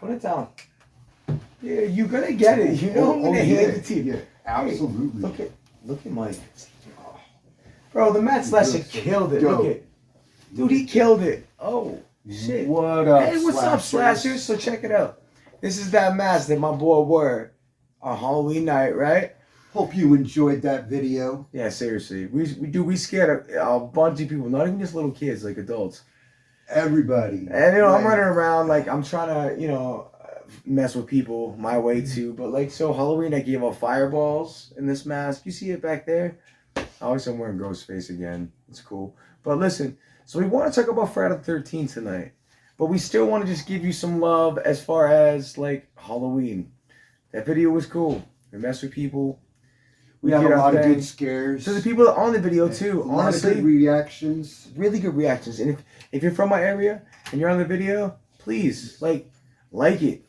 Put it down. Yeah, you're gonna get it. You know I'm gonna hand it to you. Yeah, absolutely. Hey, look at Mike. Bro, the Matt Slasher killed it. Look at, dude, he killed it. Oh shit. What up? Hey, what's up, Slashers? So check it out. This is that mask that my boy wore on Halloween night, right? Hope you enjoyed that video. Yeah, seriously. We scared a bunch of people, not even just little kids, like adults. Everybody. And I'm running around like I'm trying to, mess with people my way too. But like, so Halloween, I gave out fireballs in this mask. You see it back there? Obviously, I'm wearing Ghostface again. It's cool. But listen, so we want to talk about Friday the 13th tonight. But we still want to just give you some love as far as like Halloween. That video was cool. We mess with people. We had a lot of good scares. So the people on the video too, a lot honestly, of good reactions. Really good reactions. And if you're from my area and you're on the video, please like it,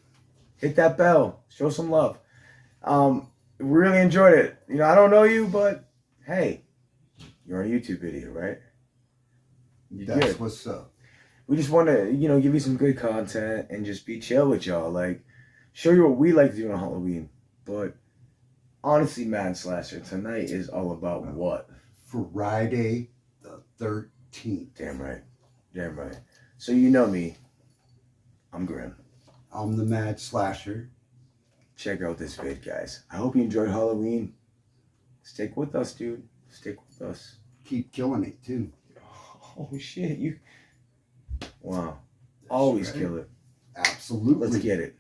hit that bell, show some love. Really enjoyed it. I don't know you, but hey, you're on a YouTube video, right? That's good. What's up. We just want to, give you some good content and just be chill with y'all. Like, show you what we like to do on Halloween. But honestly, Mad Slasher, tonight is all about what? Friday the 13th. Damn right. Damn right. So you know me. I'm Grim. I'm the Mad Slasher. Check out this vid, guys. I hope you enjoyed Halloween. Stick with us, dude. Stick with us. Keep killing it, too. Oh, shit. Wow. That's always right. Kill it. Absolutely. Let's get it.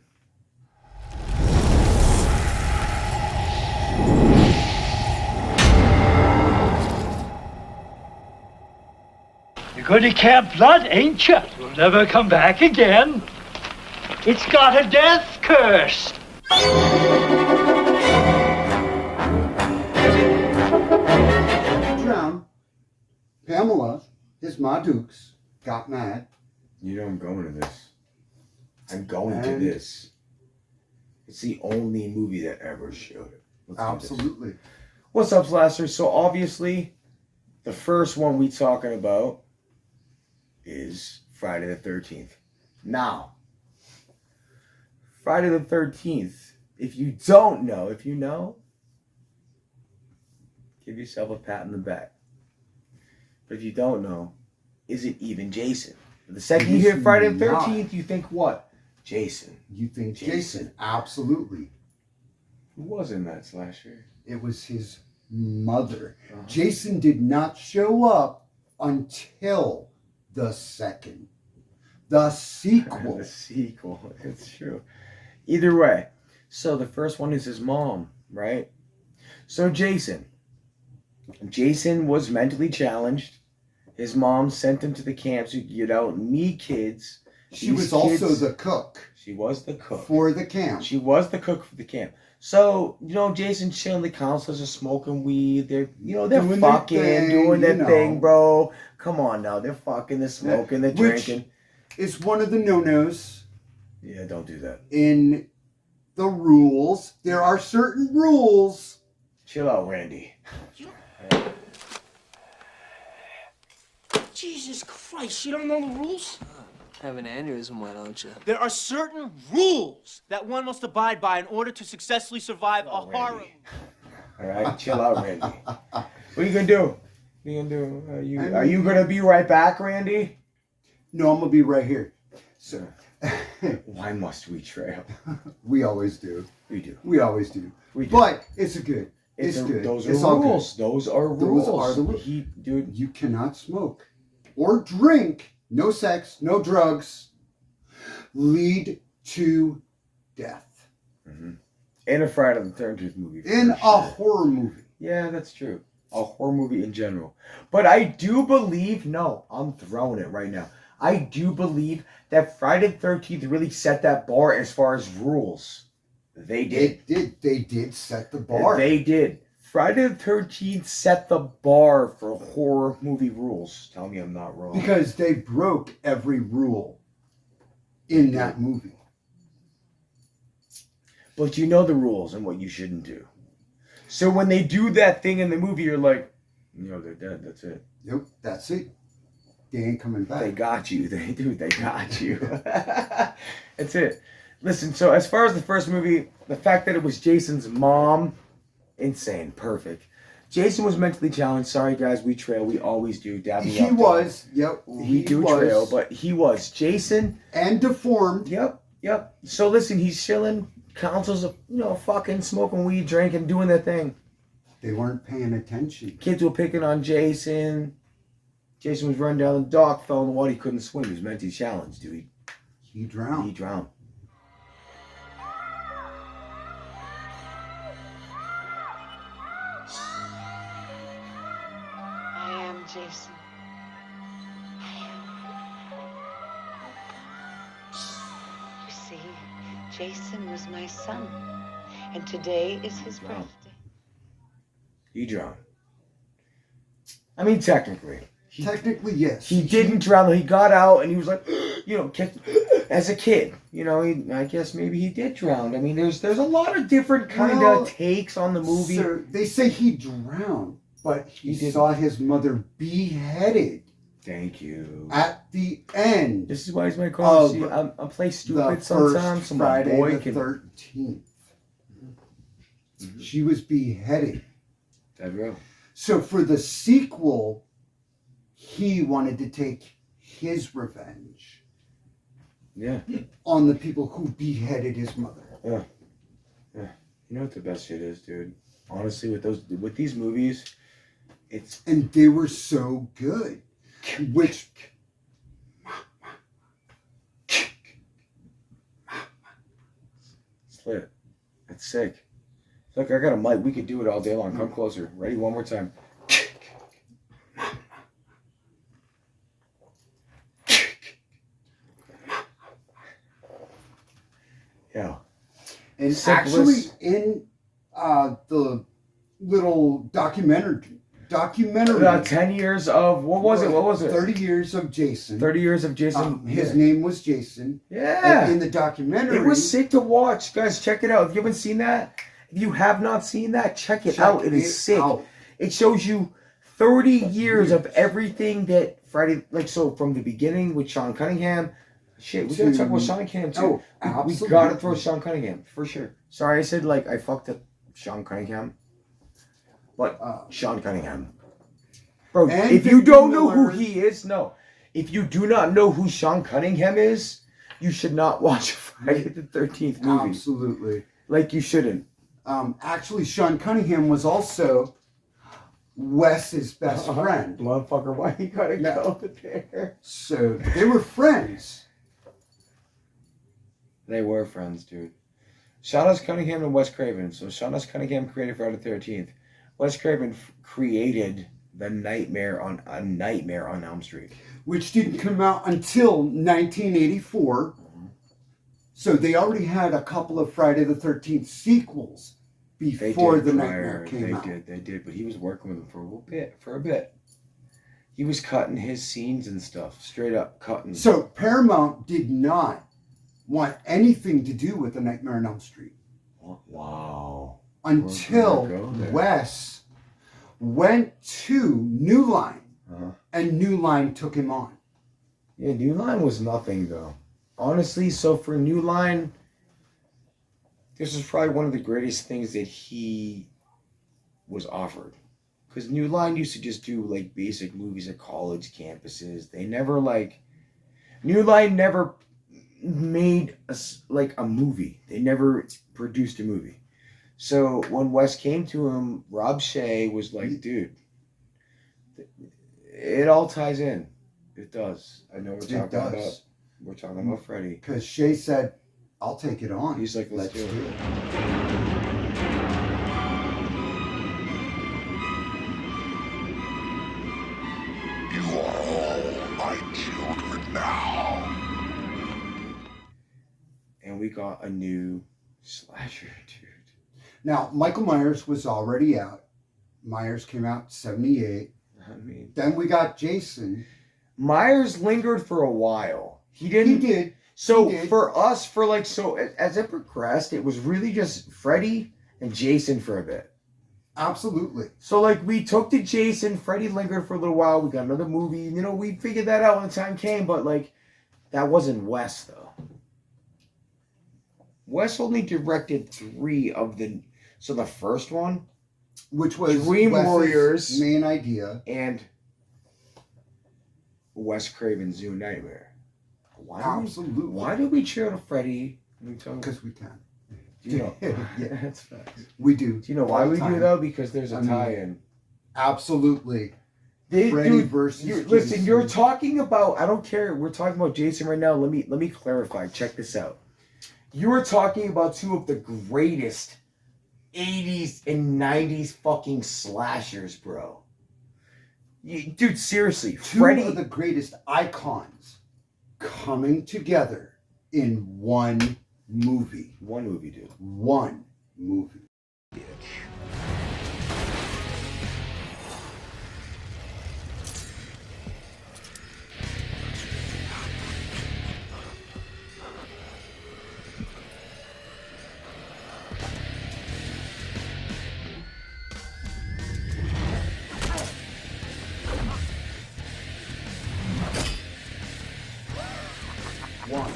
You're going to Camp Blood, ain't you? You'll never come back again. It's got a death curse. Drown. Pamela, his Ma Dukes, got mad. I'm going to this. I'm going to this. It's the only movie that ever showed it. Absolutely. What's up, Slashers? So obviously, the first one we talking about is Friday the 13th. Now, Friday the 13th, if you don't know, if you know, give yourself a pat on the back. But if you don't know, is it even Jason? The second you hear Friday the 13th, you think what? Jason. You think Jason. Absolutely. Who was in that slasher? It was his mother. Uh-huh. Jason did not show up until the second. The sequel. The sequel. It's true. Either way. So the first one is his mom, right? So Jason was mentally challenged. His mom sent him to the camp so he could get out and meet kids. She was also the cook. She was the cook. For the camp. She was the cook for the camp. So, Jason chilling, the counselors are smoking weed. They're doing fucking, doing their thing, bro. Come on now. They're fucking, they're smoking, they're drinking. It's one of the no-nos. Yeah, don't do that. In the rules. There are certain rules. Chill out, Randy. Jesus Christ, you don't know the rules? Have an aneurysm, why don't you? There are certain rules that one must abide by in order to successfully survive a horror. All right, chill out, Randy. What are you gonna do? What are you gonna do? Are you gonna be right back, Randy? No, I'm gonna be right here. So, why must we trail? We always do. We do. We always do. We do. But it's good. It's good. Those are rules. Those are rules. Those are the rules. Dude, you cannot smoke or drink. No sex, no drugs, lead to death. Mm-hmm. In a Friday the 13th movie. In a horror movie. Yeah, that's true. A horror movie in general. But I do believe, I'm throwing it right now. I do believe that Friday the 13th really set that bar as far as rules. They did. They did set the bar. They did. Friday the 13th set the bar for horror movie rules. Tell me I'm not wrong. Because they broke every rule in that movie. But you know the rules and what you shouldn't do. So when they do that thing in the movie, you're like, they're dead. That's it. Yep, that's it. They ain't coming back. They got you. They got you. That's it. Listen, so as far as the first movie, the fact that it was Jason's mom, insane, perfect. Jason was mentally challenged. Sorry, guys, we trail. We always do. Dab me He up, was. Yep. we do trail, but he was. Jason, and deformed. yep. So listen, he's chilling, councils of, fucking smoking weed, drinking, doing their thing. They weren't paying attention. Kids were picking on Jason. Jason was running down the dock, fell in the water. He couldn't swim. He was mentally challenged, dude. He drowned. He drowned. I am Jason. You see, Jason was my son, and today is his Wow. birthday. He drowned. I mean, technically. Technically, yes. He didn't drown. He got out and he was like, kicked as a kid. I guess maybe he did drown. I mean, there's a lot of different kind Well, of takes on the movie. So they say he drowned, but he He didn't. saw his mother beheaded Thank you. at the end. This is why he's my call. Of See, I play The stupid first sometimes, so my Friday boy the can. 13th. Mhm. She was beheaded. Dead real. So for the sequel, he wanted to take his revenge Yeah. on the people who beheaded his mother. You know what the best shit is, dude? Honestly, with these movies, it's And they were so good. Which it's lit. It's sick. Look, I got a mic. We could do it all day long. Come closer. Ready? One more time. Yeah. and Simplest. actually in the little documentary 10 years of, what was it? 30 years of Jason. 30 years of Jason. His name was Jason. Yeah. And in the documentary, It was sick to watch. Guys, check it out. If you haven't seen that, if you have not seen that, check it out. It is sick. out. It shows you 30 years of everything that Friday, from the beginning with Sean Cunningham. Shit, we gotta talk about Sean Cunningham too. Oh, We absolutely. gotta throw Sean Cunningham, for sure. Sorry, I said I fucked up Sean Cunningham. But Sean Cunningham. Bro, And if you Victor don't know who Miller. he is, no. If you do not know who Sean Cunningham is, you should not watch Friday the 13th movie. Absolutely. You shouldn't. Actually, Sean Cunningham was also Wes's best friend. Motherfucker, why you gotta No. go there? So they were friends. They were friends, dude. Sean S. Cunningham and Wes Craven. So Sean S. Cunningham created Friday the 13th. Wes Craven created The Nightmare on Elm Street. Which didn't come out until 1984. So they already had a couple of Friday the 13th sequels They before did the prior. Nightmare came out. They did. But he was working with them for a bit. He was cutting his scenes and stuff. Straight up cutting. So Paramount did not want anything to do with the Nightmare on Elm Street Wow. until We're gonna go there. Wes went to New Line Uh-huh. and New Line took him on. Yeah, New Line was nothing though. Honestly, so for New Line, this was probably one of the greatest things that he was offered. Because New Line used to just do basic movies at college campuses. They never New Line never made a movie. They never produced a movie. So when Wes came to him, Rob Shea was like, dude, it all ties in. It does. I know we're talking about Freddie. Because Shay said, I'll take it on. He's like, let's do it. You are all my children now. And we got a new slasher, dude. Now, Michael Myers was already out. Myers came out 78. I mean, Then we got Jason. Myers lingered for a while. He He didn't. did. So He did. for us, as it progressed, it was really just Freddy and Jason for a bit. Absolutely. So we took to Jason, Freddy lingered for a little while. We got another movie. We figured that out when the time came. But that wasn't Wes though. Wes only directed 3 of the. So the first one which was Dream Wes's Warriors. main idea. and Wes Craven's Zoo Nightmare. Absolutely. Why do we cheer on Freddy? Because we can. Do you know? Yeah. That's facts. We do. Do you know why All the we do time. though? Because there's a I mean, tie-in. Absolutely. They, Freddy dude, versus listen, Jason. you're talking about. I don't care. We're talking about Jason right now. Let me clarify. Check this out. You are talking about 2 of the greatest 80s and 90s fucking slashers, bro. Dude, seriously, 2 Freddy. of the greatest icons coming together in one movie. One movie, dude. One movie. One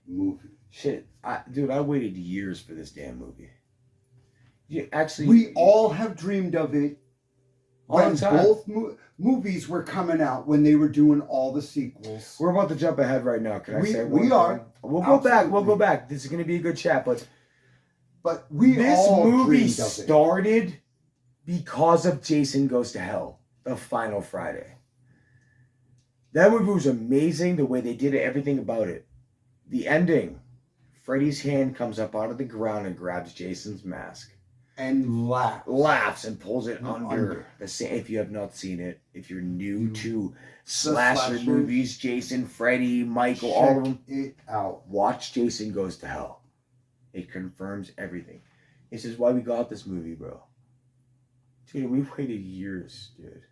movie. Shit, dude, I waited years for this damn movie. You actually, We all have dreamed of it all when the time. both movies were coming out, when they were doing all the sequels. We're about to jump ahead right now. Can I We- say we one are. thing? We'll go back. We'll go Absolutely. back. This is going to be a good chat, but But we this all movie dreamed of it. started because of Jason Goes to Hell, the final Friday. That movie was amazing, the way they did it, everything about it. The ending, Freddy's hand comes up out of the ground and grabs Jason's mask. And Laughs and pulls it under Under. the same. If you have not seen it, if you're new Mm. to slasher slashers. movies, Jason, Freddy, Michael, all of them, Check it out. watch Jason Goes to Hell. It confirms everything. This is why we got this movie, bro. Dude, we waited years, dude.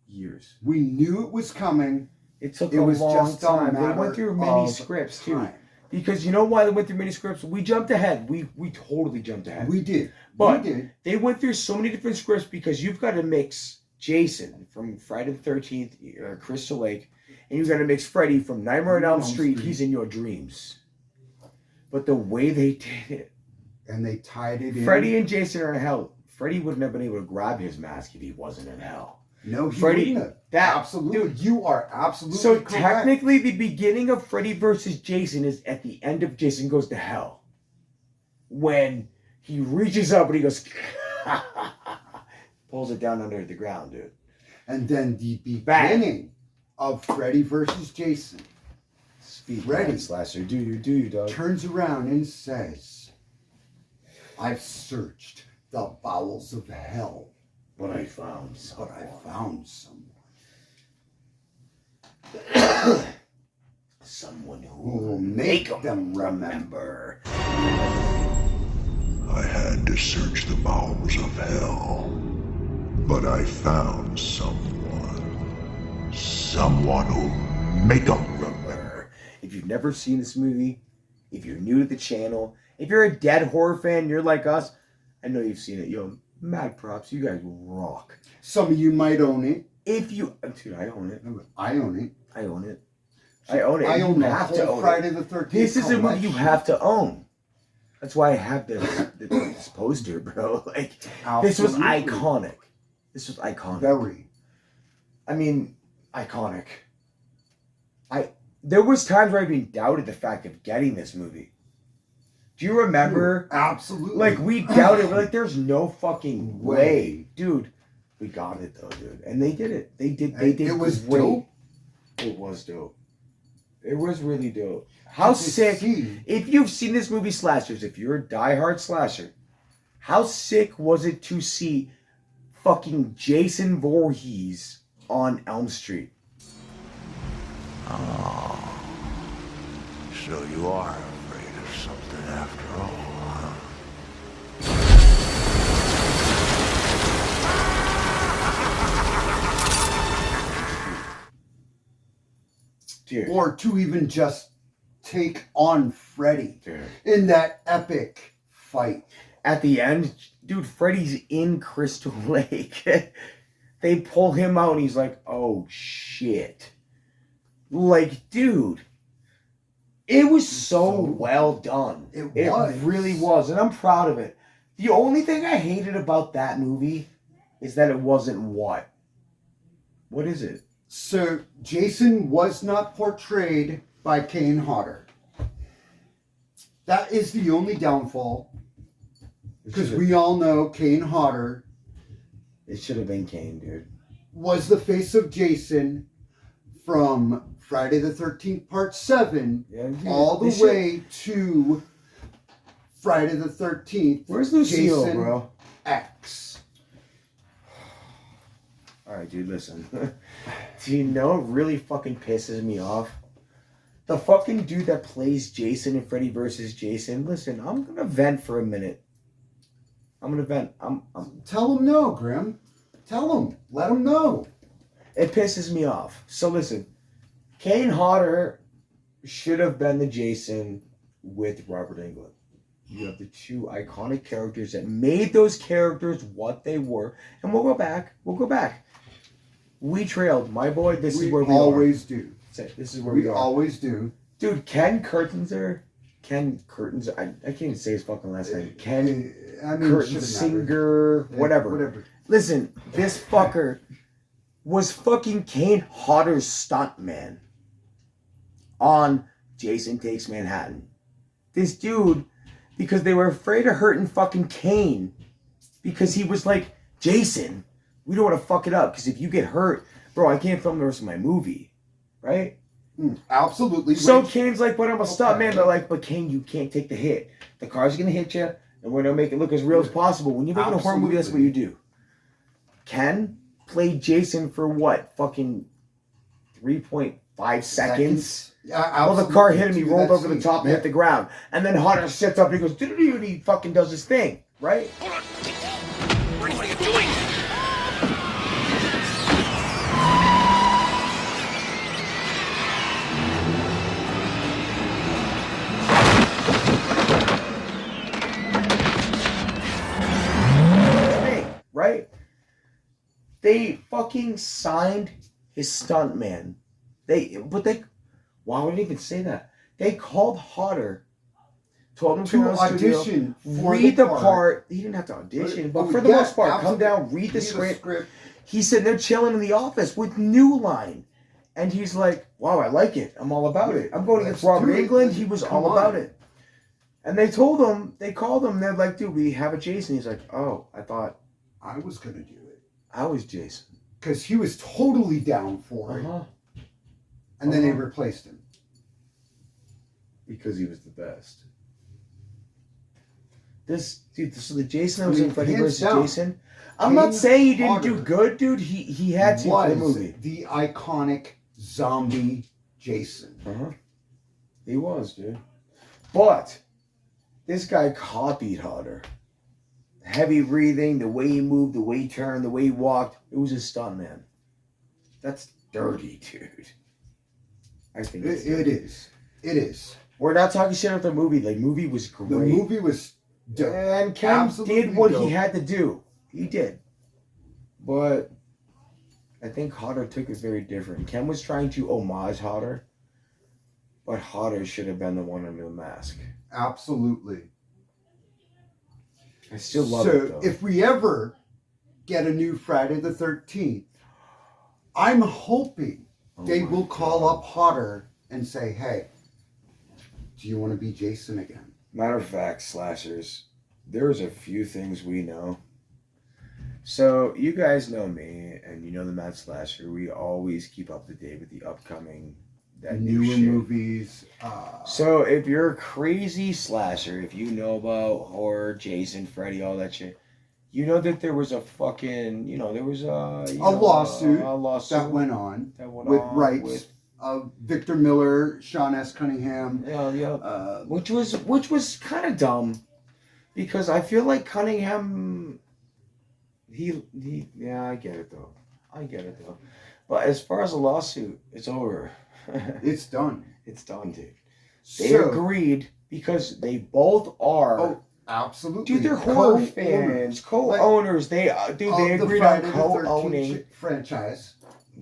Years. We knew it was coming. It took It a was long just a time. They matter went through many of scripts too. time. Because you know why they went through many scripts? We jumped ahead. We totally jumped ahead. We did. But- we did. They went through so many different scripts because you've got to mix Jason from Friday the 13th, Crystal Lake, and you've got to mix Freddy from Nightmare on Elm Street. He's in your dreams. But the way they did it, And they tied it in. Freddy and Jason are in hell. Freddy wouldn't have been able to grab his mask if he wasn't in hell. No, he Freddy- wouldn't have. that- absolutely. dude. You are absolutely So correct. technically, the beginning of Freddy versus Jason is at the end of Jason Goes to Hell, when he reaches up and he goes, pulls it down under the ground, dude. And then the Bang. beginning of Freddy versus Jason Speed Freddy. slasher, do you, dog? turns around and says, I've searched the bowels of hell, But I found but someone. I found someone Someone who who will make them remember. I had to search the bowels of hell, but I found someone. Someone who'll make 'em remember. If you've never seen this movie, if you're new to the channel, if you're a dead horror fan, you're like us, I know you've seen it. Yo, mad props. You guys rock. Some of you might own it. If you, dude, I own it. I own it. I own it. I own it. I own You the have to whole own Friday it. the 13th. This is a movie you collection. have to own. That's why I have this poster, bro. Like, this was Absolutely. iconic. This was iconic. Very. I mean, iconic. There was times where I even doubted the fact of getting this movie. Do you remember? Absolutely. Like, we doubted. We're like, there's no fucking way. Dude, we got it, though, dude. And they did it. They did It was great. dope. It was dope. It was really dope. How To sick. see- If you've seen this movie, Slashers, if you're a diehard slasher, how sick was it to see fucking Jason Voorhees on Elm Street? So you are afraid of something after all, huh? Dude. Or to even just take on Freddy Dude. in that epic fight. At the end, dude, Freddy's in Crystal Lake. They pull him out and he's like, oh shit. Like, dude. It was so well done. It was. really was, and I'm proud of it. The only thing I hated about that movie is that it wasn't what? What is it? So Jason was not portrayed by Kane Hodder. That is the only downfall. Because we all know Kane Hodder It should have been Kane, dude. was the face of Jason from Friday the 13th Part 7 Yeah, dude, all the they should- way to Friday the 13th. Where's Lucille, Jason bro? X. Alright, dude, listen. Do you know what really fucking pisses me off? The fucking dude that plays Jason in Freddy vs. Jason. Listen, I'm gonna vent for a minute. I'm gonna vent. I'm Tell him no, Grim. Tell him. Let him know. It pisses me off. So listen, Kane Hodder should have been the Jason with Robert Englund. You have the two iconic characters that made those characters what they were. And we'll go back. We'll go back. We trailed. My boy, this is where we always do. This is where We we are. always do. Dude, Ken Kurtzenser. I can't even say his fucking last name. Ken I mean, it shouldn't Kurtzensinger, matter. whatever. Listen, this fucker was fucking Kane Hodder's stuntman on Jason Takes Manhattan. This dude, because they were afraid of hurting fucking Kane, because he was like, Jason, we don't want to fuck it up, because if you get hurt, bro, I can't film the rest of my movie, right? Absolutely. So Which- Kane's like, but I'm a stuntman. They're like, but Kane, you can't take the hit. The car's gonna hit you, and we're gonna make it look as real as possible. When you're making a horror movie, that's what you do. Ken played Jason for what? Fucking 3.5 seconds. Yeah, Well, the car hit him, he absolutely. rolled That over the scene. top and Yeah. hit the ground. And then Hunter sits up and he goes, doo-doo-doo, and he fucking does his thing, right? What are you doing? Thing, right? They fucking signed his stuntman. Why would they even say that? They called Hodder, told him To come down to the studio, audition for read the the part. part. He didn't have to audition, but for the Yeah, most part, come absolutely. down, read the Read script. He's sitting there chilling in the office with New Line. And he's like, wow, I like it. I'm all about it. I'm going against Let's Robert do it. Englund. He was Come all about on. it. And they called him, they're like, dude, we have a Jason. He's like, oh, I thought I was going to do it. I was Jason. Because he was totally down for it. And then they replaced him. Because he was the best. So the Jason that was in Freddy hands vs. down, Jason, I'm not Kane saying he didn't do Hodder good, dude. He had to for the movie. The iconic zombie Jason. He was, dude. But this guy copied Hodder. Heavy breathing, the way he moved, the way he turned, the way he walked. It was his stuntman. That's dirty, dude. I think it's It is. It is. We're not talking shit about the movie. The movie was great. The movie was dope. And Ken Absolutely did what dope. he had to do. He did. But I think Hodder took it very different. Ken was trying to homage Hodder, but Hodder should have been the one under the mask. Absolutely. I still love it, though. So if we ever get a new Friday the 13th, I'm hoping they will call up Hodder and say, hey, do you want to be Jason again? Matter of fact, slashers, there's a few things we know. So you guys know me, and you know the Mad Slasher. We always keep up to date with the upcoming new Newer shit. movies. So if you're a crazy slasher, if you know about horror, Jason, Freddy, all that shit, you know that there was a fucking, there was a lawsuit that went on went with on rights with- of Victor Miller, Sean S. Cunningham. which was kind of dumb, because I feel like Cunningham, I get it though. But as far as a lawsuit, it's over. It's done. It's done, dude. They So- agreed because they both are. Oh, absolutely. Dude, they're horror Co-owners. fans, co-owners. They Of agreed the on Friday the 13th co-owning. franchise.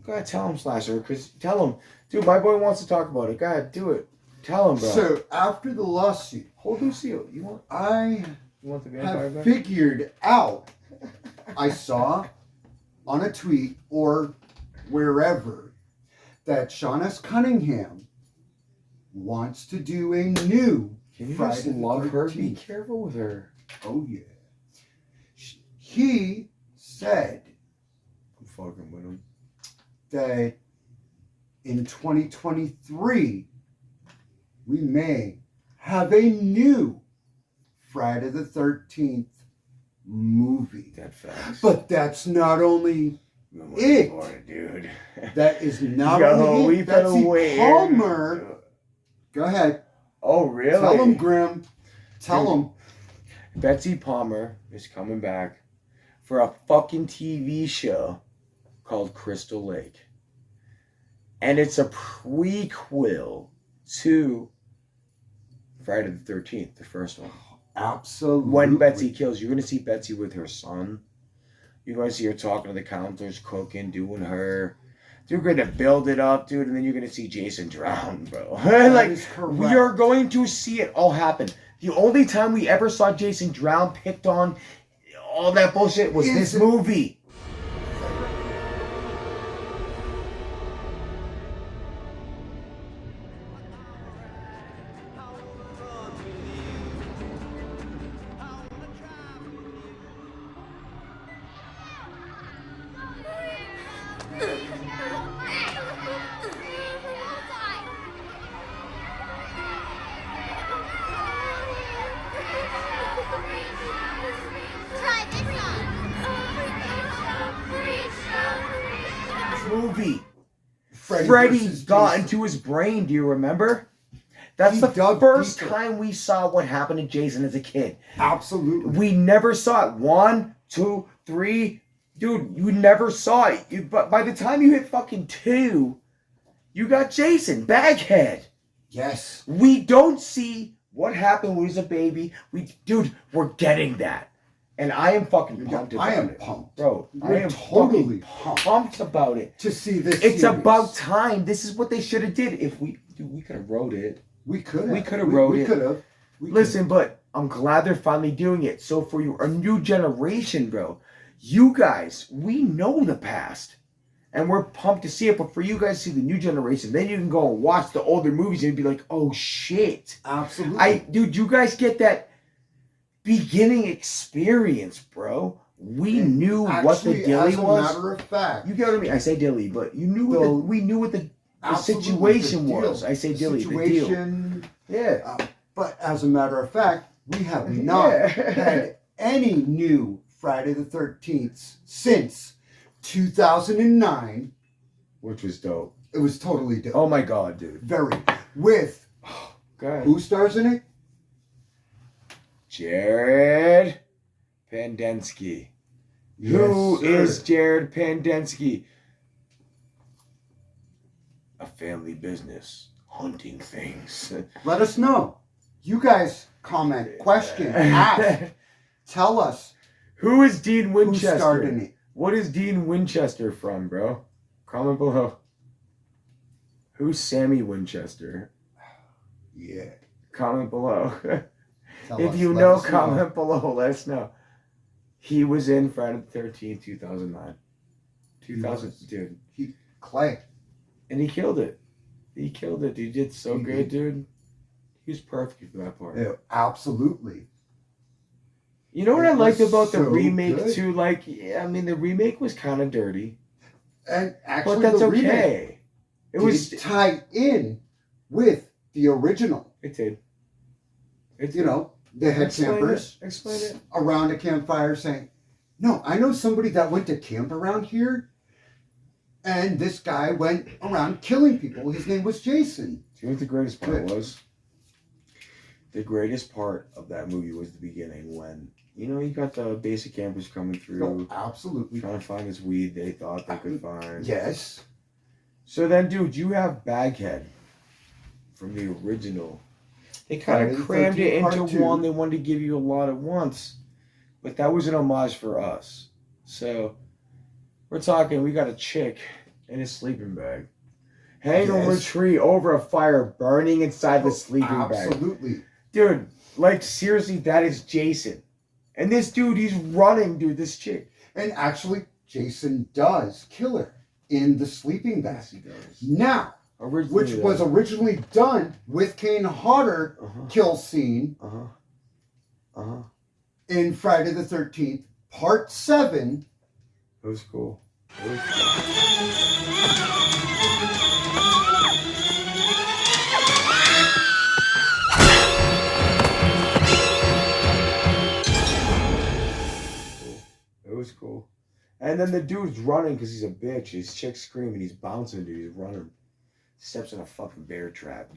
Go ahead, tell him, Slasher, because tell him, dude, my boy wants to talk about it. Go ahead, do it. Tell him, bro. So after the lawsuit, Hold Lucille. You want the vampire have back? figured out. I saw on a tweet or wherever that Sean S. Cunningham wants to do a new Can you Friday just the love her? Be 13th. careful with her. Oh yeah. He said I'm fucking with him. that in 2023 we may have a new Friday the 13th movie. That facts. But that's not only I'm it. looking for it, dude. that is not Yo, only we it. Betsy better wait. Palmer. Go ahead. Oh, really? Tell him, Grim. Tell Dude. him. Betsy Palmer is coming back for a fucking TV show called Crystal Lake. And it's a prequel to Friday the 13th, the first one. Absolutely. When Betsy kills, you're going to see Betsy with her son. You're going to see her talking to the counters, cooking, doing her. You're going to build it up, dude, and then you're going to see Jason drown, bro. Like, is correct. we are going to see it all happen. The only time we ever saw Jason drown, picked on, all that bullshit was this movie. Movie. Freddy versus got Jason. into his brain. Do you remember? That's He the dug first deeper. time we saw what happened to Jason as a kid. Absolutely. We never saw it. 1, 2, 3. Dude, you never saw it. But by the time you hit fucking 2, you got Jason, Baghead. Yes. We don't see what happened when he was a baby. Dude, we're getting that. And I am fucking pumped about I am it. pumped. Bro, We're I am totally fucking pumped about it. To see this It's series. about time. This is what they should have did. If we could have wrote it. We could have. We could have wrote We it. could have. Listen, but I'm glad they're finally doing it. So for you, a new generation, bro, you guys, we know the past. And we're pumped to see it. But for you guys to see the new generation, then you can go and watch the older movies and be like, oh shit. Absolutely. Dude, you guys get that beginning experience, bro. We knew what the Actually, dilly as a was. matter of fact, You get what I mean? I say dilly, but you knew The- we knew what the absolutely, situation the deal. was. I say The dilly, the deal. situation, Yeah. But as a matter of fact, we have not Yeah. had any new Friday the 13th since 2009. Which was dope. It was totally dope. Oh my god, dude. Very. With Go ahead. who stars in it? Jared Pandensky. Who is Jared Pandensky? A family business. Hunting things. Let us know. You guys comment, question, ask, tell us Who is Dean who Winchester? starred in it. What is Dean Winchester from, bro? Comment below. Who's Sammy Winchester? Yeah. Comment below. Tell If us, you let know, us comment below. Let us know. He was in Friday the 13th, 2009. 2000, dude. Clay. And he killed it. He killed it. He did so He good, dude. He was perfect for that part. Yeah, absolutely. You know what I It liked was about the so remake, good. too? Like, yeah, I mean, the remake was kind of dirty. And actually, But that's the okay. It remake was. did tie in with the original. It did. It You know, they had Explain campers it. Explain it. around a campfire saying, "No, I know somebody that went to camp around here, and this guy went around killing people. His name was Jason." Do you know what the greatest part was? The greatest part of that movie was the beginning when, you know, you got the basic campers coming through, Oh, absolutely. trying to find this weed they thought they could find. Yes. So then, dude, you have Baghead from the original. They kind Friday of the crammed it 13th Part into 2. one. They wanted to give you a lot at once. But that was an homage for us. So we're talking, we got a chick in a sleeping bag. hang over a Yes. tree over a fire burning inside the sleeping bag. Absolutely. Dude, like seriously, that is Jason. And this dude, he's running, dude, this chick. And actually, Jason does kill her in the sleeping bag. Yes, he does. Now, Originally, which was originally done with Kane Hodder kill scene in Friday the 13th, Part 7. It was cool. It was cool. It was cool. And then the dude's running because he's a bitch. His chick's screaming. He's bouncing, dude. He's running. Steps in a fucking bear trap.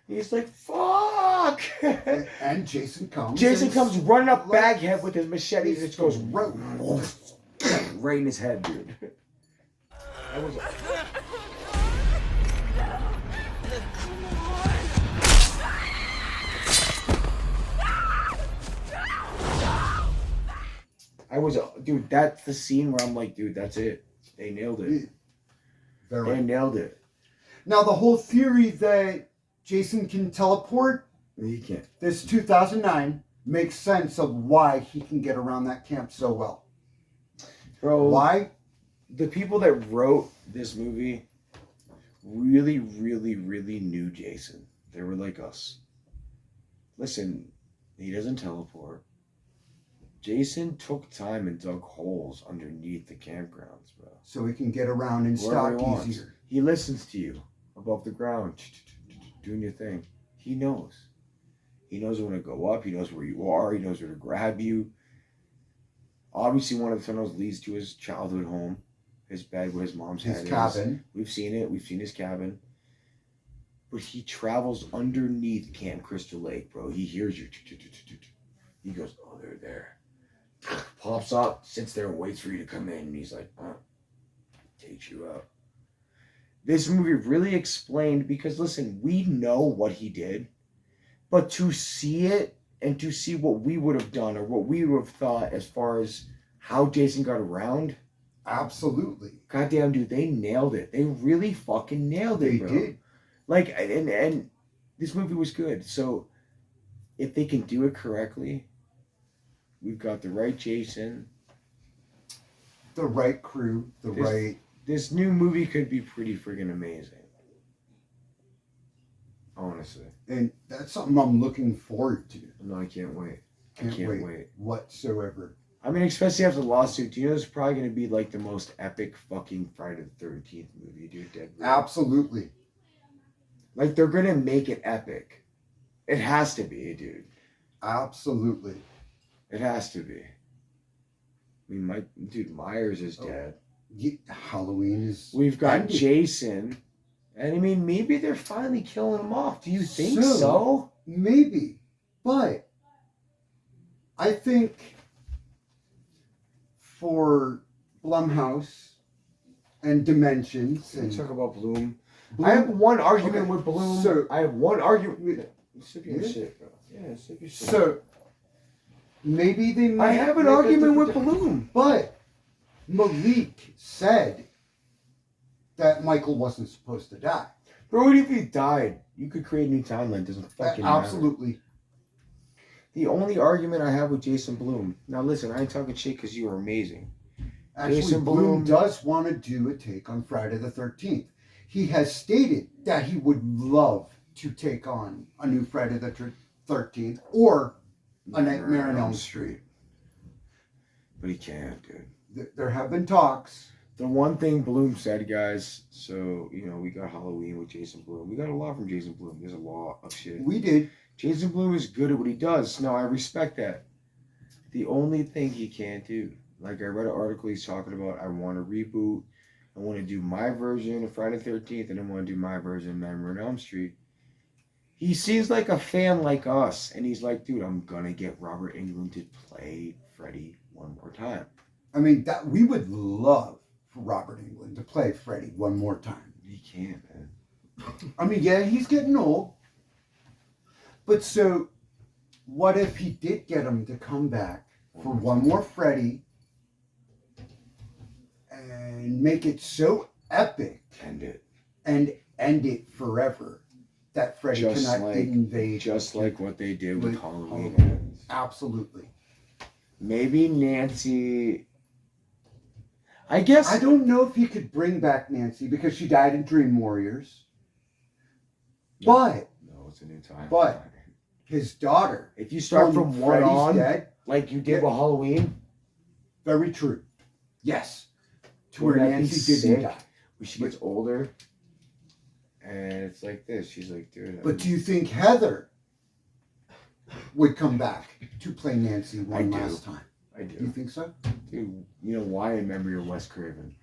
He's like, fuck! And Jason comes. Jason and comes running up like- Baghead with his machete and it goes right in his head, dude. That was dude, that's the scene where I'm like, dude, that's it. They nailed it. They nailed it. Now, the whole theory that Jason can teleport, He can't. this 2009, makes sense of why he can get around that camp so well. Bro, Why? the people that wrote this movie really, really, really knew Jason. They were like us. Listen, he doesn't teleport. Jason took time and dug holes underneath the campgrounds, bro. So he can get around and Wherever he stop wants. easier. He listens to you above the ground, doing your thing. He knows. He knows when to go up. He knows where you are. He knows where to grab you. Obviously, one of the tunnels leads to his childhood home, his bed where his mom's His head is. cabin. We've seen it. We've seen his cabin. But he travels underneath Camp Crystal Lake, bro. He hears you. He goes, oh, they're there. Pops up, sits there and waits for you to come in. And he's like, takes you out. This movie really explained, because listen, we know what he did. But to see it and to see what we would have done or what we would have thought as far as how Jason got around. Absolutely. Goddamn, dude, they nailed it. They really fucking nailed it, They bro. did. Like, and this movie was good. So, if they can do it correctly, we've got the right Jason. The right crew, This new movie could be pretty friggin' amazing. Honestly. And that's something I'm looking forward to. No, I can't wait. Can't I can't wait. Whatsoever. I mean, especially after the lawsuit. Do you know this is probably going to be like the most epic fucking Friday the 13th movie, dude? Dead Movie. Absolutely. Like, they're going to make it epic. It has to be, dude. Absolutely. It has to be. I mean, dude, Myers is dead. Halloween is. We've got ending. Jason. And I mean, maybe they're finally killing him off. Do you think so? Maybe. But I think for Blumhouse and Dimensions Can we and talk about Bloom? I have one argument with Bloom. So I have one argument. Sip your Yeah. shit, bro. Yeah, sip your shit. So maybe they might I have an make a argument with different- Bloom. But Malik said that Michael wasn't supposed to die. Bro, even if he died, you could create a new timeline. It doesn't fucking matter. Absolutely. The only argument I have with Jason Bloom. Now listen, I ain't talking shit because you are amazing. Actually, Jason Bloom Bloom does want to do a take on Friday the 13th. He has stated that he would love to take on a new Friday the 13th or a Nightmare on Elm Street. But he can't, dude. There have been talks. The one thing Bloom said, guys, so, you know, we got Halloween with Jason Bloom. We got a lot from Jason Bloom. There's a lot of shit. We did. Jason Bloom is good at what he does. No, I respect that. The only thing he can't do, like I read an article he's talking about, I want to reboot. I want to do my version of Friday the 13th, and I want to do my version of Nightmare on Elm Street. He seems like a fan like us, and he's like, dude, I'm going to get Robert Englund to play Freddy one more time. I mean, that we would love for Robert Englund to play Freddy one more time. He can't, man. I mean, yeah, he's getting old. But so, what if he did get him to come back for one more Freddy and make it so epic End it. and end it forever. That Freddy cannot invade. Just like what they did with with Halloween. Halloween. Ends. Absolutely. Maybe Nancy. I guess. I don't know if he could bring back Nancy because she died in Dream Warriors. No. But No, it's a new time. But- his daughter, if you start from one Freddy's on, Dead, like you did Yeah. with Halloween, very true. Yes. To Wouldn't where that be Nancy didn't sick? die. when she gets older, and it's like this. She's like, dude. But do you think Heather would come back to play Nancy one do. last time? I Do you do. think so? Dude, you know why I remember you're Wes Craven?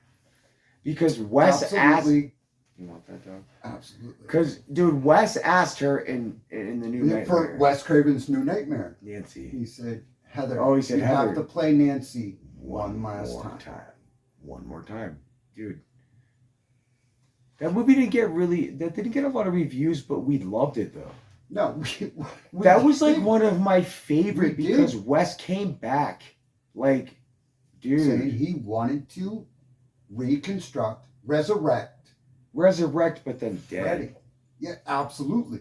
Because Wes asked. Absolutely. You want that dog? Absolutely. Because, dude, Wes asked her in the new Nightmare. For Wes Craven's New Nightmare, Nancy. he said, Heather, Oh, he said you Heather. have to play Nancy one last more time. One more time. Dude. That movie didn't get a lot of reviews, but we loved it though. No, That was like did. one of my favorite We did. because Wes came back. Like, dude. Saying he wanted to reconstruct, resurrect Resurrect, but then dead. Freddy. Yeah, absolutely.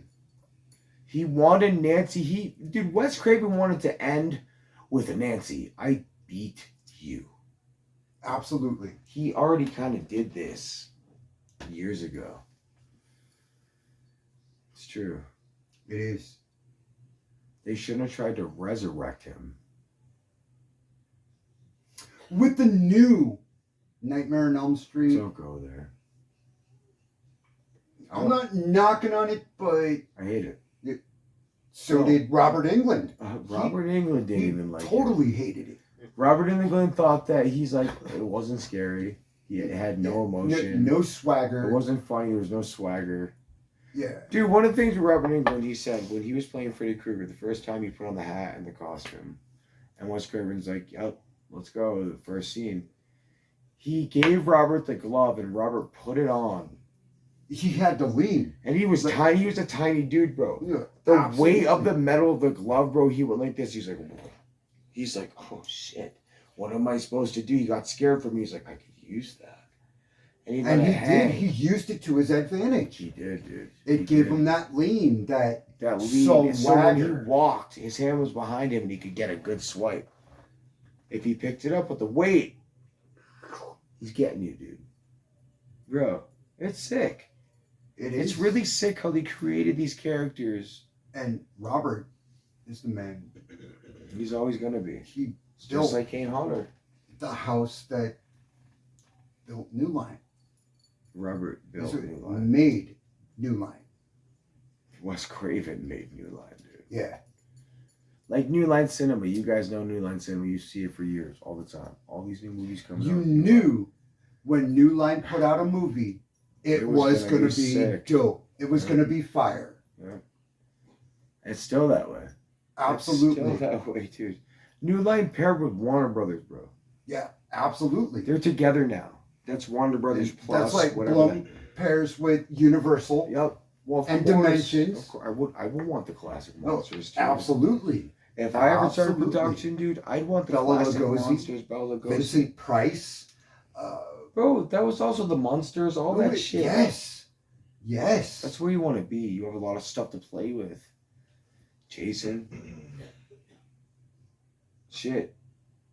He wanted Nancy. Dude, Wes Craven wanted to end with a Nancy. I beat you. Absolutely. He already kind of did this years ago. It's true. It is. They shouldn't have tried to resurrect him. With the new Nightmare on Elm Street, Don't go there. I'm not knocking on it, but I hate it. so did Robert England. Robert England didn't He even like it. totally hated it. Robert England thought that he's like, it wasn't scary. It had no emotion. No It swagger. wasn't funny. There was no swagger. Yeah. Dude, one of the things with Robert England, he said when he was playing Freddy Krueger, the first time he put on the hat and the costume, and Wes Craven's like, yep, let's go, the first scene. He gave Robert the glove, and Robert put it on. He had to lean. And he was tiny. He was a tiny dude, bro. Yeah, The absolutely. weight of the metal of the glove, bro, he went like this. He's like, oh, shit. What am I supposed to do? He got scared for me. He's like, I could use that. And he And he hang. did. He used it to his advantage. He did, dude. It He gave did. him that lean, that That lead. So So when he swagger. walked, his hand was behind him and he could get a good swipe. If he picked it up with the weight, he's getting you, dude. Bro, it's sick. it is. It's really sick how they created these characters. And Robert is the man. He's always going to be. He It's built just like Kane Hodder. the house that built New Line. Robert built Is it New Line. made New Line. Wes Craven made New Line, dude. Yeah. Like New Line Cinema. You guys know New Line Cinema. You see it for years, all the time. All these new movies coming You out. knew when New Line put out a movie, it was gonna going be to be sick. dope. It was Yeah. going to be fire. Yeah. It's still that way. Absolutely. It's still that way, dude. New Line paired with Warner Brothers, bro. Yeah, absolutely. They're together now. That's Warner Brothers plus That's like whatever. Blum pairs with Universal. Yep. Well, of And course, Dimensions. Of course, I would want the classic No, monsters too. absolutely. If I ever started Absolutely. production, dude, I'd want the Bela classic Lugosi, monsters. Bela Lugosi. Vincent Price. Bro, that was also the monsters, all that Oh, shit. Yes. Yes. That's where you want to be. You have a lot of stuff to play with. Jason. Shit.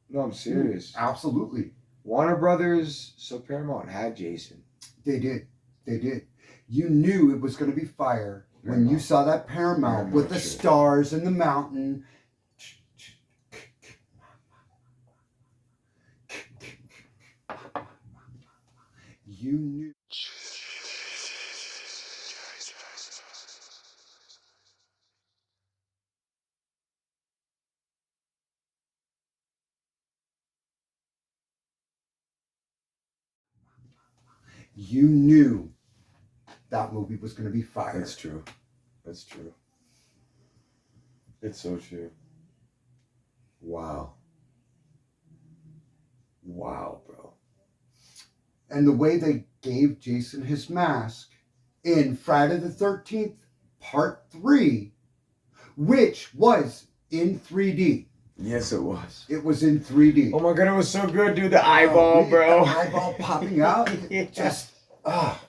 No, I'm serious. Absolutely. Warner Brothers, so Paramount had Jason. They did. They did. You knew it was going to be fire when you Paramount. saw that Paramount with the shit. stars and the mountain. You knew. You knew that movie was going to be fire. That's true. That's true. It's so true. Wow. Wow, bro. And the way they gave Jason his mask in Friday the 13th, Part 3, which was in 3D. Yes, it was. It was in 3D. Oh my god, it was so good, dude. The eyeball, The bro. eyeball popping out. Yeah. Just Ah,